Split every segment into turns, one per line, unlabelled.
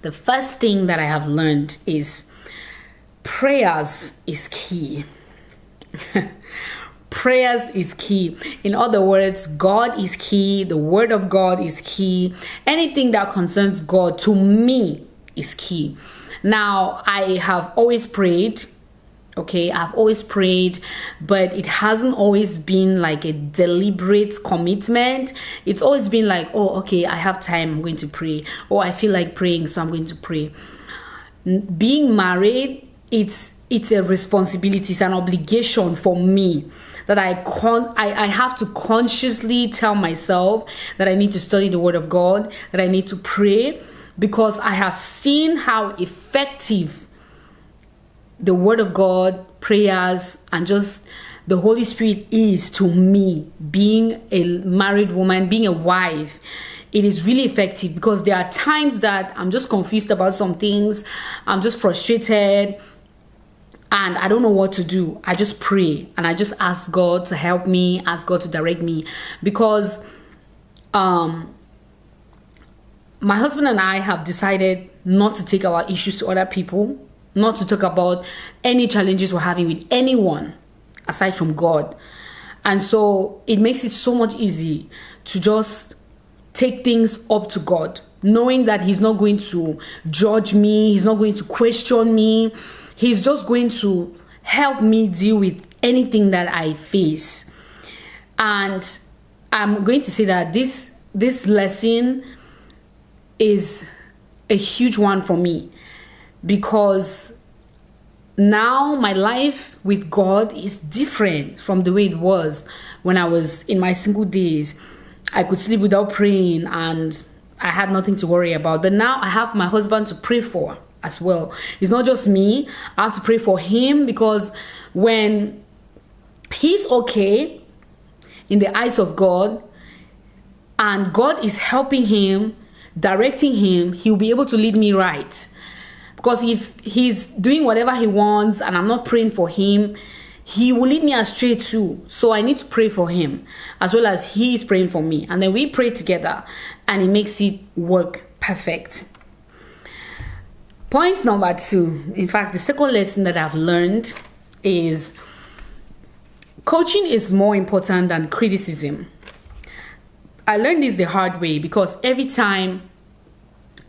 The first thing that I have learned is prayers is key. Prayers is key. In other words, God is key. The word of God is key. Anything that concerns God to me is key. Now, I have always prayed. Okay, I've always prayed, but it hasn't always been like a deliberate commitment. It's always been like, oh, okay, I have time, I'm going to pray. Or I feel like praying, so I'm going to pray. Being married, it's a responsibility, it's an obligation for me that I have to consciously tell myself that I need to study the word of God, that I need to pray, because I have seen how effective the word of God, prayers, and just the Holy Spirit is to me. Being a married woman, being a wife, it is really effective, because there are times that I'm just confused about some things, I'm just frustrated, and I don't know what to do. I just pray and I just ask God to help me, ask God to direct me, because my husband and I have decided not to take our issues to other people, not to talk about any challenges we're having with anyone aside from God. And so it makes it so much easy to just take things up to God, knowing that he's not going to judge me, he's not going to question me, he's just going to help me deal with anything that I face. And I'm going to say that this lesson is a huge one for me, because now my life with God is different from the way it was when I was in my single days. I could sleep without praying and I had nothing to worry about. But now I have my husband to pray for as well. It's not just me. I have to pray for him, because when he's okay in the eyes of God and God is helping him, directing him, he'll be able to lead me right. Because if he's doing whatever he wants and I'm not praying for him, he will lead me astray too. So I need to pray for him as well as he is praying for me. And then we pray together and it makes it work perfect. Point number 2. In fact, the second lesson that I've learned is coaching is more important than criticism. I learned this the hard way, because every time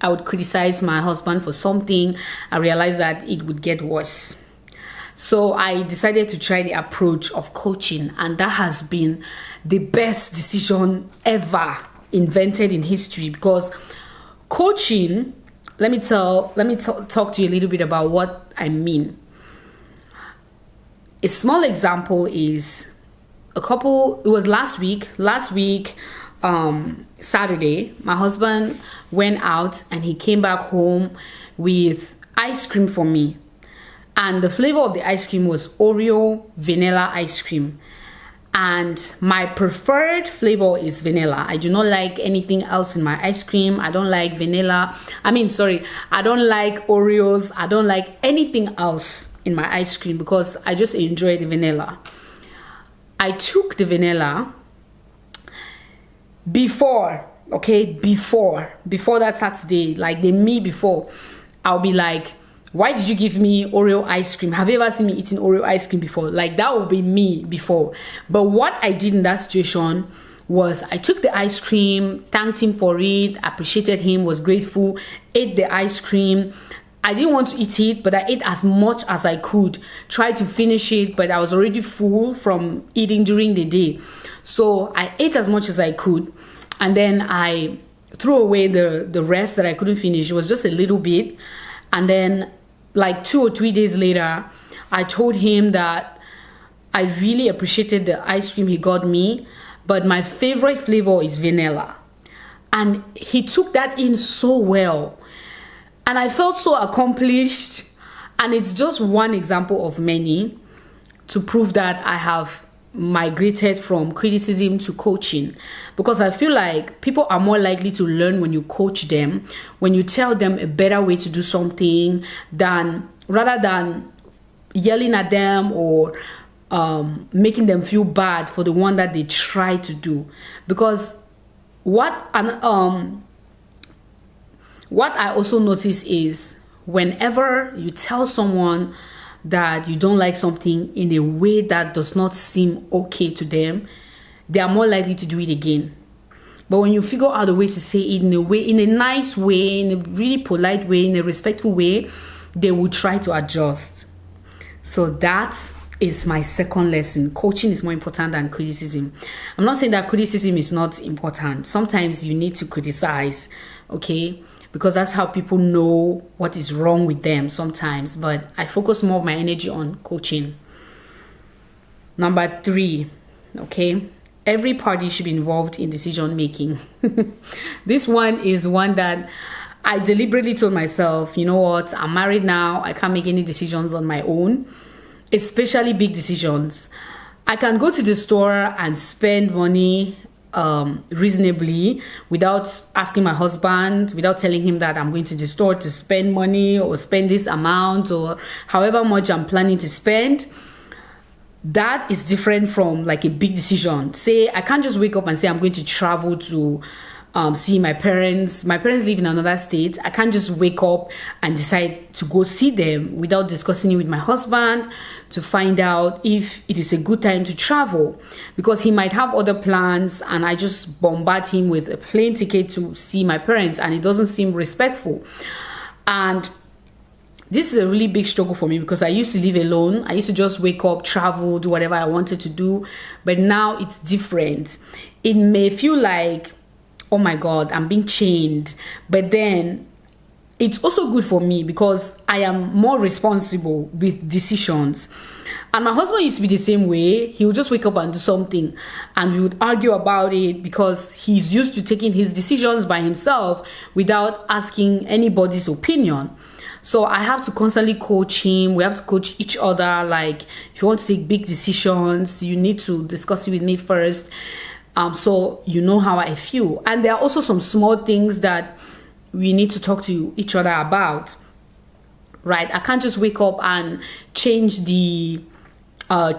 I would criticize my husband for something, I realized that it would get worse. So I decided to try the approach of coaching, and that has been the best decision ever invented in history. Because coaching, let me talk to you a little bit about what I mean. A small example is it was last week, Saturday, my husband went out and he came back home with ice cream for me. And the flavor of the ice cream was Oreo vanilla ice cream. And my preferred flavor is vanilla. I do not like anything else in my ice cream. I don't like vanilla. I don't like Oreos. I don't like anything else in my ice cream, because I just enjoy the vanilla. I took the vanilla before that Saturday, like the me before, I'll be like, why did you give me Oreo ice cream? Have you ever seen me eating Oreo ice cream before? Like, that would be me before. But what I did in that situation was I took the ice cream, thanked him for it, appreciated him, was grateful, ate the ice cream. I didn't want to eat it, but I ate as much as I could, tried to finish it, but I was already full from eating during the day. So I ate as much as I could, and then I threw away the rest that I couldn't finish. It was just a little bit. And then like 2 or 3 days later, I told him that I really appreciated the ice cream he got me, but my favorite flavor is vanilla. And he took that in so well. And I felt so accomplished. And it's just one example of many to prove that I have migrated from criticism to coaching, because I feel like people are more likely to learn when you coach them, when you tell them a better way to do something, rather than yelling at them or making them feel bad for the one that they try to do. Because what What I also notice is whenever you tell someone that you don't like something in a way that does not seem okay to them, they are more likely to do it again. But when you figure out a way to say it in a way, in a nice way, in a really polite way, in a respectful way, they will try to adjust. So that is my second lesson. Coaching is more important than criticism. I'm not saying that criticism is not important. Sometimes you need to criticize, okay? Because that's how people know what is wrong with them sometimes. But I focus more of my energy on coaching. Number 3, okay? Every party should be involved in decision making. This one is one that I deliberately told myself, you know what, I'm married now. I can't make any decisions on my own, especially big decisions. I can go to the store and spend money reasonably without asking my husband, without telling him that I'm going to the store to spend money or spend this amount or however much I'm planning to spend. That is different from like a big decision. Say I can't just wake up and say I'm going to travel to see my parents. My parents live in another state. I can't just wake up and decide to go see them without discussing it with my husband to find out if it is a good time to travel, because he might have other plans and I just bombard him with a plane ticket to see my parents and it doesn't seem respectful. And this is a really big struggle for me because I used to live alone. I used to just wake up, travel, do whatever I wanted to do. But now it's different. It may feel like, oh my God, I'm being chained. But then it's also good for me because I am more responsible with decisions. And my husband used to be the same way. He would just wake up and do something and we would argue about it because he's used to taking his decisions by himself without asking anybody's opinion. So I have to constantly coach him. We have to coach each other. Like, if you want to take big decisions, you need to discuss it with me first. So you know how I feel. And there are also some small things that we need to talk to each other about, right? I can't just wake up and change the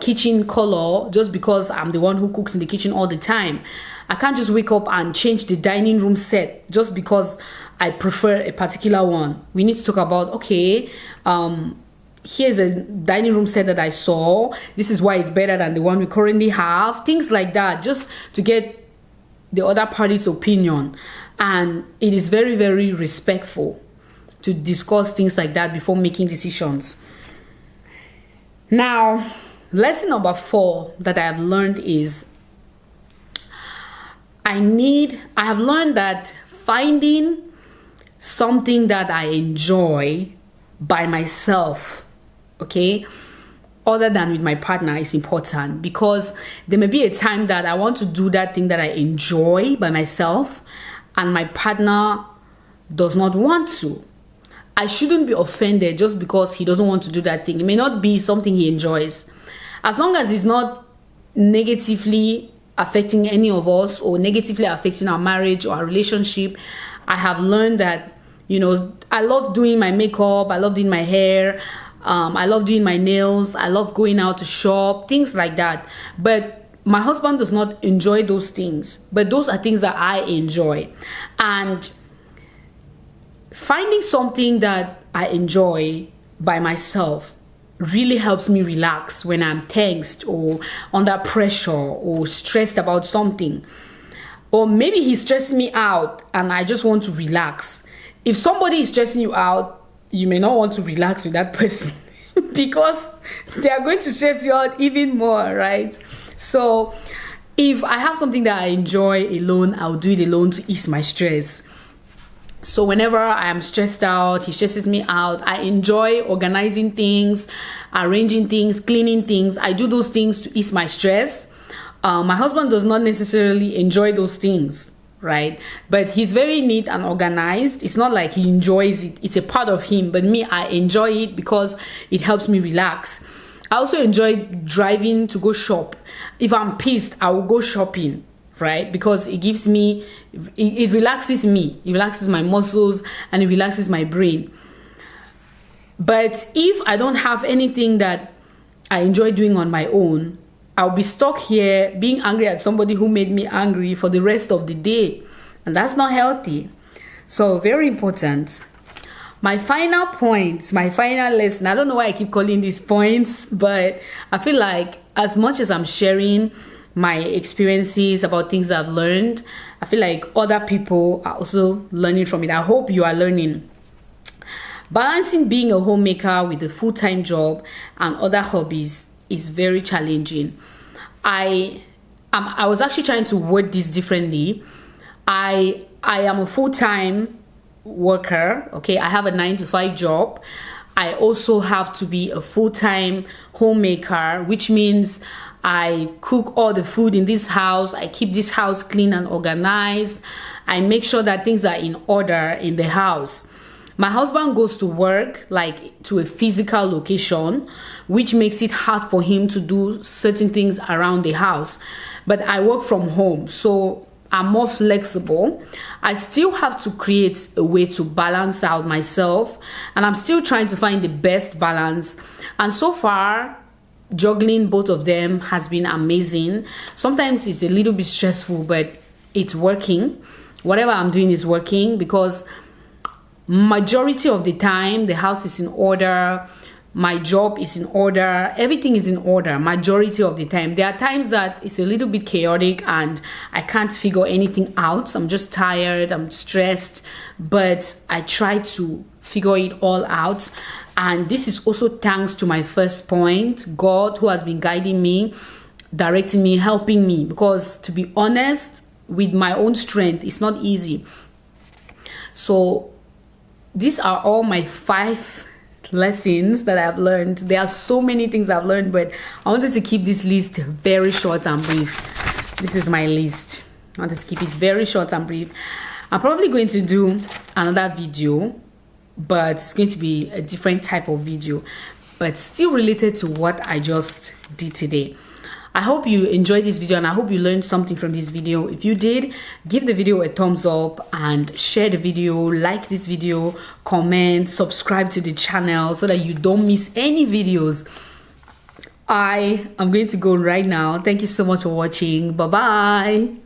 kitchen color just because I'm the one who cooks in the kitchen all the time. I can't just wake up and change the dining room set just because I prefer a particular one. We need to talk about, okay, here's a dining room set that I saw. This is why it's better than the one we currently have. Things like that, just to get the other party's opinion. And it is very, very respectful to discuss things like that before making decisions. Now, lesson number 4 that I have learned is I have learned that finding something that I enjoy by myself, okay, other than with my partner is important, because there may be a time that I want to do that thing that I enjoy by myself and my partner does not want to. I shouldn't be offended just because he doesn't want to do that thing. It may not be something he enjoys. As long as it's not negatively affecting any of us or negatively affecting our marriage or our relationship, I have learned that, you know, I love doing my makeup, I love doing my hair, I love doing my nails, I love going out to shop, things like that. But my husband does not enjoy those things, but those are things that I enjoy. And finding something that I enjoy by myself really helps me relax when I'm tensed or under pressure or stressed about something. Or maybe he's stressing me out and I just want to relax. If somebody is stressing you out, you may not want to relax with that person because they are going to stress you out even more, right? So if I have something that I enjoy alone, I'll do it alone to ease my stress. So whenever I am stressed out, he stresses me out, I enjoy organizing things, arranging things, cleaning things. I do those things to ease my stress. My husband does not necessarily enjoy those things, right? But he's very neat and organized. It's not like he enjoys it. It's a part of him. But me, I enjoy it because it helps me relax. I also enjoy driving to go shop. If I'm pissed, I will go shopping, right? Because it gives me, it relaxes me. It relaxes my muscles and it relaxes my brain. But if I don't have anything that I enjoy doing on my own, I'll be stuck here being angry at somebody who made me angry for the rest of the day. And that's not healthy. So very important. My final point, my final lesson, I don't know why I keep calling these points, but I feel like as much as I'm sharing my experiences about things I've learned, I feel like other people are also learning from it. I hope you are learning. Balancing being a homemaker with a full-time job and other hobbies is very challenging. I was actually trying to word this differently. I am a full-time worker. Okay, I have a 9-to-5 job. I also have to be a full-time homemaker, which means I cook all the food in this house. I keep this house clean and organized. I make sure that things are in order in the house. My husband goes to work, like to a physical location, which makes it hard for him to do certain things around the house. But I work from home, so I'm more flexible. I still have to create a way to balance out myself, and I'm still trying to find the best balance. And so far, juggling both of them has been amazing. Sometimes it's a little bit stressful, but it's working. Whatever I'm doing is working, because majority of the time the house is in order, my job is in order, everything is in order majority of the time. There are times that it's a little bit chaotic and I can't figure anything out. I'm just tired, I'm stressed, but I try to figure it all out. And this is also thanks to my first point, God, who has been guiding me, directing me, helping me, because to be honest, with my own strength, it's not easy. So these are all my 5 lessons that I've learned. There are so many things I've learned, but I wanted to keep this list very short and brief. This is my list. I wanted to keep it very short and brief. I'm probably going to do another video, but it's going to be a different type of video, but still related to what I just did today. I hope you enjoyed this video and I hope you learned something from this video. If you did, give the video a thumbs up and share the video, like this video, comment, subscribe to the channel so that you don't miss any videos. I am going to go right now. Thank you so much for watching. Bye bye.